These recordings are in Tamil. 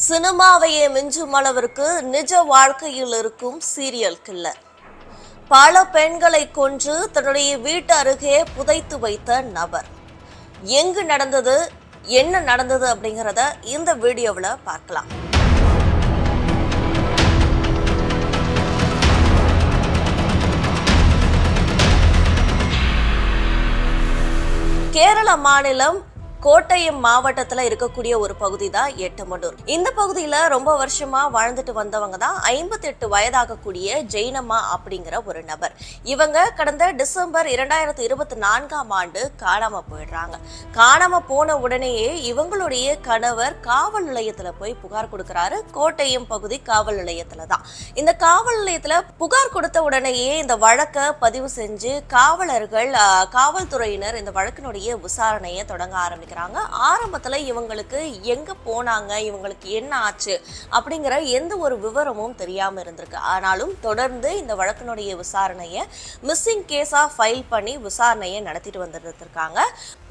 சினிமாவையே மிஞ்சும் அளவிற்கு நிஜ வாழ்க்கையில் இருக்கும் சீரியல் கில்லர். பல பெண்களை கொன்று தன்னுடைய வீட்டு அருகே புதைத்து வைத்த நபர். எங்கு நடந்தது, என்ன நடந்தது அப்படிங்கிறத இந்த வீடியோவில் பார்க்கலாம். கேரள மாநிலம் கோட்டயம் மாவட்டத்துல இருக்கக்கூடிய ஒரு பகுதி தான் எட்டமடூர். இந்த பகுதியில ரொம்ப வருஷமா வாழ்ந்துட்டு வந்தவங்க தான் 58 வயதாகக்கூடிய ஜெயினம்மா அப்படிங்கிற ஒரு நபர். இவங்க கடந்த டிசம்பர் 2024 காணாம போயிடுறாங்க. காணாம போன உடனேயே இவங்களுடைய கணவர் காவல் நிலையத்துல போய் புகார் கொடுக்கிறாரு. கோட்டயம் பகுதி காவல் நிலையத்துல தான். இந்த காவல் நிலையத்துல புகார் கொடுத்த உடனேயே இந்த வழக்கை பதிவு செஞ்சு காவல்துறையினர் இந்த வழக்கினுடைய விசாரணையை தொடங்க ஆரம்பிக்கிறாங்க. ஆரம்பத்துல இவங்களுக்கு எங்க போனாங்க, இவங்களுக்கு என்ன ஆச்சு அப்படிங்கிற எந்த ஒரு விவரமும் தெரியாம இருந்திருக்கு. ஆனாலும் தொடர்ந்து இந்த வழக்கினுடைய விசாரணையை மிஸ்ஸிங் கேஸா ஃபைல் பண்ணி விசாரணையை நடத்திட்டு வந்துருக்காங்க.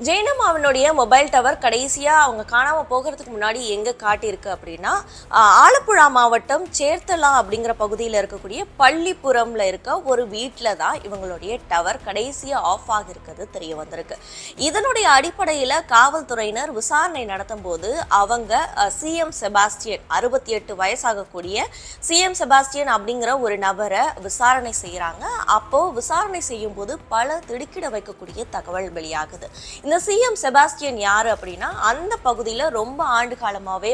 ஜெயினம்மாவினுடைய மொபைல் டவர் கடைசியா அவங்க காணாம போகிறதுக்கு முன்னாடி எங்க காட்டியிருக்கு அப்படின்னா, ஆலப்புழா மாவட்டம் சேர்த்தலா அப்படிங்கிற பகுதியில் இருக்கக்கூடிய பள்ளிப்புறம்ல இருக்க ஒரு வீட்டில தான் இவங்களுடைய டவர் கடைசியா ஆஃப் ஆகிருக்கிறது தெரிய வந்திருக்கு. இதனுடைய அடிப்படையில காவல்துறையினர் விசாரணை நடத்தும் போது அவங்க சிஎம் செபாஸ்டியன் 68 வயசாகக்கூடிய சிஎம் செபாஸ்டியன் அப்படிங்கிற ஒரு நபரை விசாரணை செய்யறாங்க. அப்போ விசாரணை செய்யும் போது பல திடுக்கிட வைக்கக்கூடிய தகவல் வெளியாகுது. இந்த சிஎம் செபாஸ்டியன் யாரு அப்படின்னா, அந்த பகுதியில ரொம்ப ஆண்டு காலமாவே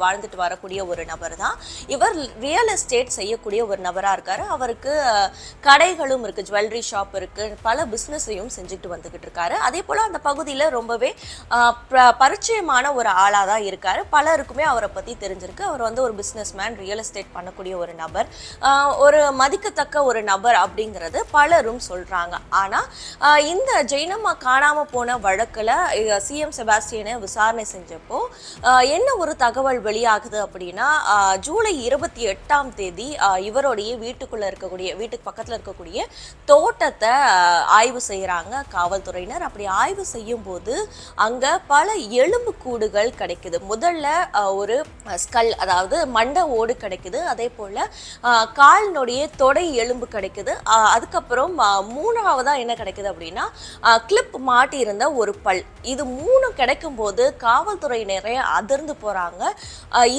வாழ்ந்துட்டு வரக்கூடிய ஒரு நபர் தான். இவர் ரியல் எஸ்டேட் செய்யக்கூடிய ஒரு நபரா இருக்காரு. அவருக்கு கடைகளும் இருக்கு, ஜுவல்லரி ஷாப் இருக்கு, பல பிசினஸையும் செஞ்சுட்டு வந்துகிட்டு இருக்காரு. அதே போல அந்த பகுதியில ரொம்பவே பரிச்சயமான ஒரு ஆளா தான் இருக்காரு. பலருக்குமே அவரை பத்தி தெரிஞ்சிருக்கு. அவர் ஒரு பிசினஸ் மேன், ரியல் எஸ்டேட் பண்ணக்கூடிய ஒரு நபர், ஒரு மதிக்கத்தக்க ஒரு நபர் அப்படிங்கிறது பலரும் சொல்றாங்க. ஆனா இந்த ஜெயினம்மா காணாம போன வழக்குல சிஎம் செபாஸ்டியனை விசாரணை செஞ்சப்போ என்ன ஒரு தகவல் வெளியாகுது அப்படின்னா, ஜூலை 28 இவருடைய வீட்டுக்கு பக்கத்துல இருக்கக்கூடிய தோட்டத்தை ஆய்வு செய்யறாங்க காவல்துறையினர். அப்படி ஆய்வு செய்யும் போது அங்க பல எலும்பு கூடுகள் கிடைக்குது. முதல்ல ஒரு ஸ்கல், அதாவது மண்டை ஓடு கிடைக்குது. அதே போல காலினுடைய தொடை எலும்பு கிடைக்குது. அதுக்கப்புறம் மூணாவதா என்ன கிடைக்குது அப்படின்னா, கிளிப் மாட்டி இருந்த ஒரு பல். இது 3 கிடைக்கும் போது காவல்துறையினரே அதிர்ந்து போறாங்க.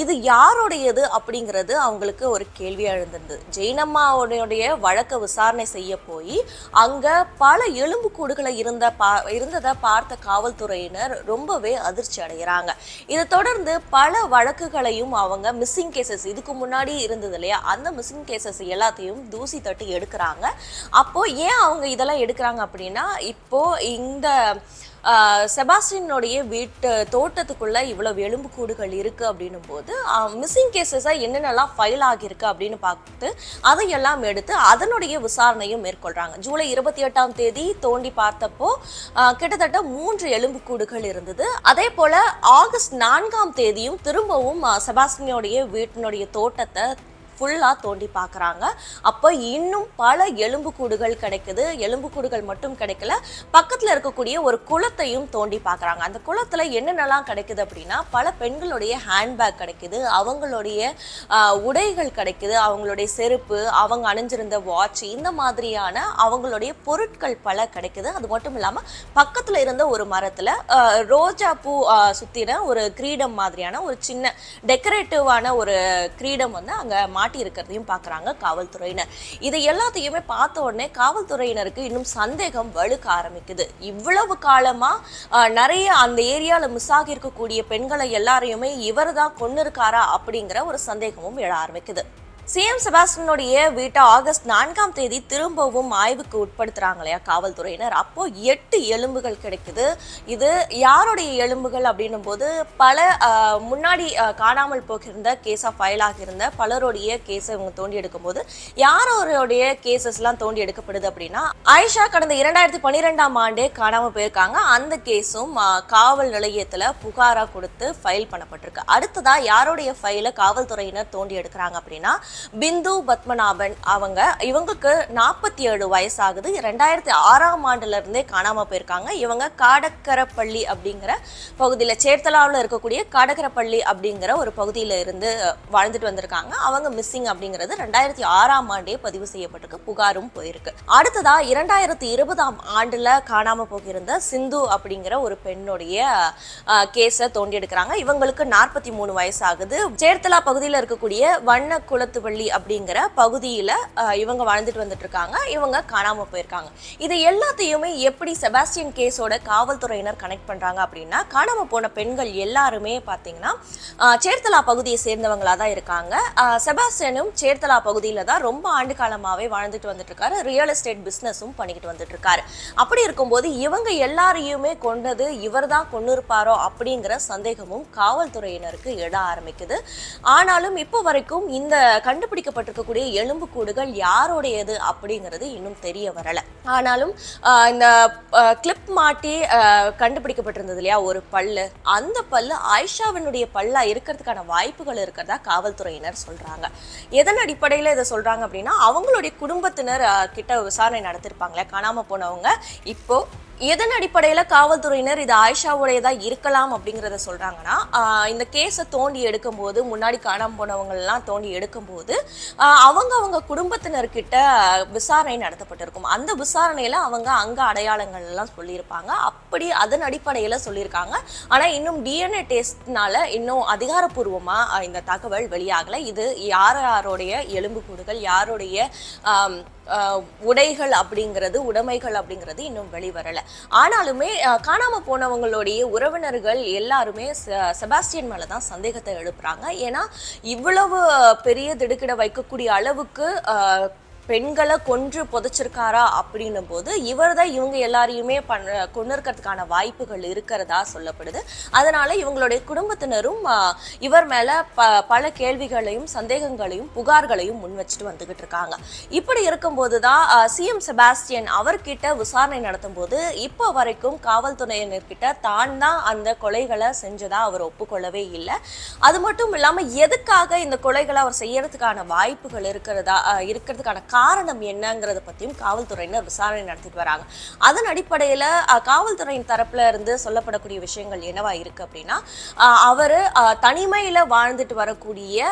இது யாருடையது அப்படிங்கிறது அவங்களுக்கு ஒரு கேள்வியா எழுந்திருந்தது. ஜெயினம்மாவுடைய வழக்க விசாரணை செய்ய போய் அங்க பல எலும்பு கூடுகளை இருந்ததை பார்த்த காவல்துறையினர் ரொம்பவே அதிர்ச்சி அடைகிறாங்க. இதை தொடர்ந்து பல வழக்குகளையும் அவங்க மிஸ்ஸிங் கேசஸ், இதுக்கு முன்னாடி இருந்தது இல்லையா, அந்த மிஸ்ஸிங் கேசஸ் எல்லாத்தையும் தூசி தட்டி எடுக்கிறாங்க. அப்போ ஏன் அவங்க இதெல்லாம் எடுக்கிறாங்க அப்படின்னா, இப்போ இந்த செபாஸ்டியனுடைய வீட்டு தோட்டத்துக்குள்ள இவ்வளவு எலும்பு கூடுகள் இருக்கு அப்படின்னும் போது மிஸ்ஸிங் கேசஸா என்னென்னலாம் ஃபைல் ஆகியிருக்கு அப்படின்னு பார்த்து அதையெல்லாம் எடுத்து அதனுடைய விசாரணையும் மேற்கொள்றாங்க. ஜூலை 28 தோண்டி பார்த்தப்போ கிட்டத்தட்ட 3 எலும்பு கூடுகள் இருந்தது. அதே போல ஆகஸ்ட் 4 திரும்பவும் செபாஸ்டியனுடைய வீட்டினுடைய தோட்டத்தை ஃபுல்லா தோண்டி பார்க்குறாங்க. அப்போ இன்னும் பல எலும்புக்கூடுகள் கிடைக்குது. எலும்புக்கூடுகள் மட்டும் கிடைக்கல, பக்கத்தில் இருக்கக்கூடிய ஒரு குளத்தையும் தோண்டி பார்க்குறாங்க. அந்த குளத்தில் என்னென்னலாம் கிடைக்குது அப்படின்னா, பல பெண்களுடைய ஹேண்ட்பேக் கிடைக்குது, அவங்களுடைய உடைகள் கிடைக்குது, அவங்களுடைய செருப்பு, அவங்க அணிஞ்சிருந்த வாட்ச், இந்த மாதிரியான அவங்களுடைய பொருட்கள் பல கிடைக்குது. அது மட்டும் இல்லாமல் பக்கத்தில் இருந்த ஒரு மரத்தில் ரோஜா பூ சுற்றின ஒரு கிரீடம் மாதிரியான ஒரு சின்ன டெக்கரேட்டிவான ஒரு கிரீடம் அங்கே மாட்டி இருக்கிறதையும் பார்க்குறாங்க காவல்துறையினர். இதை எல்லாத்தையுமே பார்த்த உடனே காவல்துறையினருக்கு இன்னும் சந்தேகம் வலுக்க ஆரம்பிக்குது. இவ்வளவு காலமா நிறைய அந்த ஏரியால மிஸ் ஆகி இருக்கக்கூடிய பெண்களை எல்லாரையுமே இவர் தான் கொண்டு இருக்காரா அப்படிங்கிற ஒரு சந்தேகமும் எழ ஆரம்பிக்குது. சிஎம் செபாஸ்டியனுடைய வீட்டை ஆகஸ்ட் 4 திரும்பவும் ஆய்வுக்கு உட்படுத்துறாங்க இல்லையா காவல்துறையினர். அப்போ 8 எலும்புகள் கிடைக்குது. இது யாருடைய எலும்புகள் அப்படின்னும் போது, பல முன்னாடி காணாமல் போகிருந்த கேஸா ஃபைல் ஆகியிருந்த பலருடைய கேஸை இவங்க தோண்டி எடுக்கும் போது யாரோடைய கேசஸ் எல்லாம் தோண்டி எடுக்கப்படுது அப்படின்னா, ஆயிஷா கடந்த 2012 காணாமல் போயிருக்காங்க. அந்த கேஸும் காவல் நிலையத்துல புகாரா கொடுத்து ஃபைல் பண்ணப்பட்டிருக்கு. அடுத்ததா யாருடைய ஃபைலை காவல்துறையினர் தோண்டி எடுக்கிறாங்க அப்படின்னா, பிந்து பத்மநாபன் இவங்களுக்கு 47 வயசாகுது. 2006ஆம் ஆண்டுல இருந்தே காணாம போயிருக்காங்க. இவங்க காடக்கரப்பள்ளி அப்படிங்கிற பகுதியில், சேர்த்தலாவில் இருக்கக்கூடிய காடக்கரப்பள்ளி அப்படிங்கிற ஒரு பகுதியில இருந்து வாழ்ந்துட்டு வந்திருக்காங்க. அவங்க மிஸ்ஸிங் அப்படிங்கிறது 2006ஆம் ஆண்டே பதிவு செய்யப்பட்டிருக்கு, புகாரும் போயிருக்கு. அடுத்ததா 2020ஆம் ஆண்டுல காணாம போகிருந்த சிந்து அப்படிங்கிற ஒரு பெண்ணுடைய கேஸை தோண்டி எடுக்கிறாங்க. இவங்களுக்கு 43 வயசாகுது. சேர்த்தலா பகுதியில் இருக்கக்கூடிய வண்ண குளத்துவள்ளி அப்படிங்கிற பகுதியில இவங்க வாழ்ந்துட்டு வந்துட்டு இருக்காங்க. இவங்க காணாம போயிருக்காங்க. இது எல்லாத்தையுமே எப்படி செபாஸ்டியன் கேஸோட காவல்துறையினர் கனெக்ட் பண்றாங்க அப்படின்னா, காணாம போன பெண்கள் எல்லாருமே பாத்தீங்கன்னா சேர்த்தலா பகுதியை சேர்ந்தவங்களா தான் இருக்காங்க. செபாஸ்டியனும் சேர்த்தலா பகுதியில தான் ரொம்ப ஆண்டு காலமாவே வாழ்ந்துட்டு வந்துட்டு இருக்காரு. ரியல் எஸ்டேட் பிசினஸும் பண்ணிக்கிட்டு வந்துட்டு இருக்காரு. அப்படி இருக்கும்போது இவங்க எல்லாரையுமே கொண்டது இவர் தான் கொண்டு இருப்பாரோ அப்படிங்கிற சந்தேகமும் காவல்துறையினருக்கு எழ ஆரம்பிக்குது. ஆனாலும் இப்போ வரைக்கும் இந்த கண்டுபிடிக்கப்பட்டிருக்கக்கூடிய எலும்புக்கூடுகள் யாருடையது அப்படிங்கிறது இன்னும் தெரிய வரல. ஆனாலும் இந்த கிளிப் மாட்டி கண்டுபிடிக்கப்பட்டிருந்தது இல்லையா ஒரு பல்லு, அந்த பல்லு ஆயிஷாவினுடைய பல்லா இருக்கிறதுக்கான வாய்ப்புகள் இருக்கிறதா காவல்துறையினர் சொல்றாங்க. எதன் அடிப்படையில் இதை சொல்றாங்க அப்படின்னா, அவங்களுடைய குடும்பத்தினர் கிட்ட விசாரணை நடத்திருப்பாங்களே காணாம போனவங்க, இப்போ எதன் அடிப்படையில் காவல்துறையினர் இது ஆயிஷாவுடையதா இருக்கலாம் அப்படிங்கிறத சொல்றாங்கன்னா, இந்த கேஸை தோண்டி எடுக்கும் போது, முன்னாடி காணாம போனவங்க எல்லாம் தோண்டி எடுக்கும் போது அவங்க குடும்பத்தினர்கிட்ட விசாரணை நடத்தப்பட்டிருக்கும். அந்த விசாரணையில அவங்க அங்க அடையாளங்கள் எல்லாம் சொல்லியிருப்பாங்க. அப்படி அதன் அடிப்படையில சொல்லியிருக்காங்க. ஆனா இன்னும் டிஎன்ஏ டெஸ்ட்னால இன்னும் அதிகாரப்பூர்வமா இந்த தகவல் வெளியாகல. இது யாருடைய எலும்புக்கூடுகள், யாருடைய உடைகள் அப்படிங்கிறது, உடைமைகள் அப்படிங்கிறது இன்னும் வெளிவரல. ஆனாலுமே காணாம போனவங்களுடைய உறவினர்கள் எல்லாருமே செபாஸ்டியன் மேலதான் சந்தேகத்தை எழுப்புறாங்க. ஏன்னா இவ்வளவு பெரிய திடுக்கிட வைக்கக்கூடிய அளவுக்கு பெண்களை கொன்று புதைச்சிருக்காரா அப்படின்னும் போது இவர் தான் இவங்க எல்லாரையுமே கொண்டு இருக்கிறதுக்கான வாய்ப்புகள் இருக்கிறதா சொல்லப்படுது. அதனால இவங்களுடைய குடும்பத்தினரும் இவர் மேல பல கேள்விகளையும் சந்தேகங்களையும் புகார்களையும் முன் வச்சுட்டு வந்துகிட்டு இருக்காங்க. இப்படி இருக்கும்போது தான் சிஎம் செபாஸ்டியன் அவர்கிட்ட விசாரணை நடத்தும் போது இப்போ வரைக்கும் காவல்துறையினர்கிட்ட தான் தான் அந்த கொலைகளை செஞ்சதா அவர் ஒப்புக்கொள்ளவே இல்லை. அது மட்டும் இல்லாம எதுக்காக இந்த கொலைகளை அவர் செய்யறதுக்கான வாய்ப்புகள் இருக்கிறதுக்கான காரணம் என்னங்கிறத பத்தியும் காவல்துறையினர் விசாரணை நடத்திட்டு வராங்க. அதன் அடிப்படையில காவல்துறையின் தரப்புல இருந்து சொல்லப்படக்கூடிய விஷயங்கள் என்னவா இருக்கு அப்படின்னா, அவரு தனிமையில வாழ்ந்துட்டு வரக்கூடிய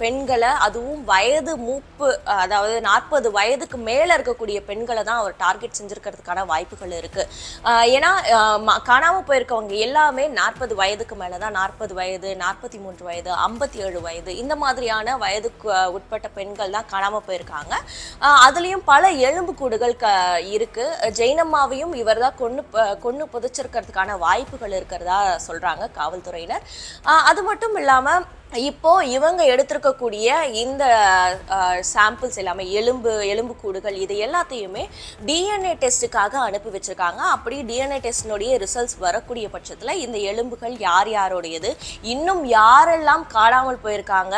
பெண்களை, அதுவும் வயது மூப்பு, அதாவது 40 வயதுக்கு மேல இருக்கக்கூடிய பெண்களை தான் அவர் டார்கெட் செஞ்சிருக்கிறதுக்கான வாய்ப்புகள் இருக்கு. ஏன்னா காணாம போயிருக்கவங்க எல்லாமே 40 வயதுக்கு மேலதான், 40 வயது, 43 வயது, 57 வயது, இந்த மாதிரியான வயதுக்கு உட்பட்ட பெண்கள் தான் காணாம போயிருக்காங்க. அதுலயும் பல எலும்புக்கூடுகள் இருக்கு. ஜெயினம்மாவையும் இவர் தான் கொன்னு புதைச்சிருக்கிறதுக்கான வாய்ப்புகள் இருக்கிறதா சொல்றாங்க காவல்துறையினர். அது மட்டும் இல்லாம இப்போ இவங்க எடுத்திருக்கக்கூடிய இந்த சாம்பிள்ஸ் எல்லாமே எலும்புக்கூடுகள் இது எல்லாத்தையுமே டிஎன்ஏ டெஸ்ட்டுக்காக அனுப்பி வச்சிருக்காங்க. அப்படி டிஎன்ஏ டெஸ்டினுடைய ரிசல்ட்ஸ் வரக்கூடிய பட்சத்தில் இந்த எலும்புகள் யாருடையது, இன்னும் யாரெல்லாம் காணாமல் போயிருக்காங்க,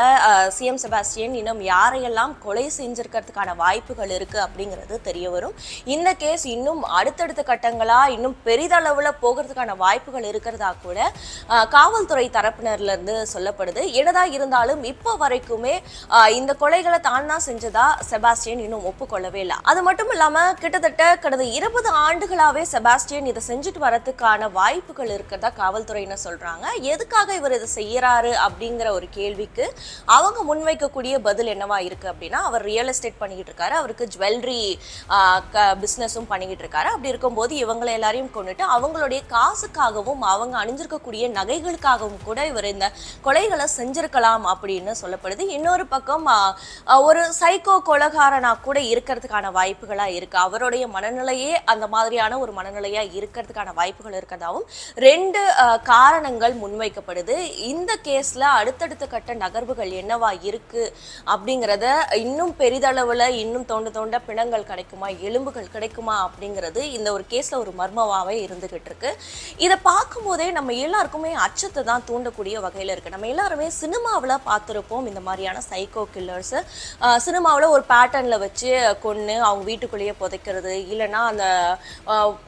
சிஎம் செபாஸ்டியன் இன்னும் யாரையெல்லாம் கொலை செஞ்சிருக்கிறதுக்கான வாய்ப்புகள் இருக்கு அப்படிங்கிறது தெரிய வரும். இந்த கேஸ் இன்னும் அடுத்தடுத்த கட்டங்களா இன்னும் பெரிதளவுல போகிறதுக்கான வாய்ப்புகள் இருக்கிறதா கூட காவல்துறை தரப்பினர்ல இருந்து சொல்லப்படுது. என்னதா இருந்தாலும் இப்போ வரைக்குமே இந்த கொலைகளை தான் தான் செஞ்சதா செபாஸ்டியன் இன்னும் ஒப்புக்கொள்ளவே இல்லை. அது மட்டும் இல்லாம கிட்டத்தட்ட கடந்த 20 ஆண்டுகளாவே செபாஸ்டியன் இதை செஞ்சுட்டு வரதுக்கான வாய்ப்புகள் இருக்கிறதா காவல்துறையினர் சொல்றாங்க. எதுக்காக இவர் இதை செய்யறாரு அப்படிங்கிற ஒரு கேள்விக்கு அவங்க முன்வைக்கக்கூடிய பதில் என்னவா இருக்கு அப்படின்னா, அவர் ரியல் எஸ்டேட் பண்ணிக்கிட்டு இருக்காரு, அவருக்கு ஜுவல்லரி பிசினஸும் பண்ணிக்கிட்டு இருக்காரு. அப்படி இருக்கும்போது இவங்களை எல்லாரையும் கொண்டுட்டு அவங்களுடைய காசுக்காகவும் அவங்க அணிஞ்சிருக்கக்கூடிய நகைகளுக்காகவும் கூட இவர் இந்த கொலைகளை செஞ்சிருக்கலாம் அப்படின்னு சொல்லப்படுது. இன்னொரு பக்கம் ஒரு சைக்கோ கொலைகாரனா கூட இருக்கிறதுக்கான வாய்ப்புகளா இருக்கு. அவருடைய மனநிலையே அந்த மாதிரியான ஒரு மனநிலையா இருக்கிறதுக்கான வாய்ப்புகள் இருக்கிறதாவும் 2 காரணங்கள் முன்வைக்கப்படுது. இந்த கேஸ்ல அடுத்தடுத்த கட்ட நகர்வுகள் என்னவா இருக்கு அப்படிங்கிறத இன்னும் பெரிதளவுல இன்னும் தோண்ட பிணங்கள் கிடைக்குமா, எலும்புகள் கிடைக்குமா அப்படிங்கிறது இந்த ஒரு கேஸ்ல ஒரு மர்மமாவே இருந்துகிட்டு இருக்கு. இதை பார்க்கும் போதே நம்ம எல்லாருக்குமே அச்சத்தை தான் தூண்டக்கூடிய வகையில இருக்கு. நம்ம எல்லாருமே சினிமாவில் பார்த்துருப்போம் இந்த மாதிரியான சைக்கோ கில்லர்ஸு. சினிமாவில் ஒரு பேட்டர்னில் வச்சு கொன்று அவங்க வீட்டுக்குள்ளேயே புதைக்கிறது, இல்லைன்னா அந்த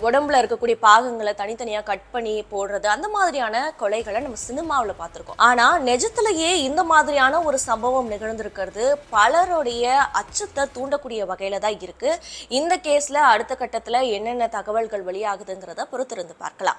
உடம்புல இருக்கக்கூடிய பாகங்களை தனித்தனியாக கட் பண்ணி போடுறது, அந்த மாதிரியான கொலைகளை நம்ம சினிமாவில் பார்த்துருக்கோம். ஆனால் நிஜத்திலேயே இந்த மாதிரியான ஒரு சம்பவம் நிகழ்ந்திருக்கிறது பலருடைய அச்சத்தை தூண்டக்கூடிய வகையில தான் இருக்கு. இந்த கேஸ்ல அடுத்த கட்டத்துல என்னென்ன தகவல்கள் வெளியாகுதுங்கிறத பொறுத்திருந்து பார்க்கலாம்.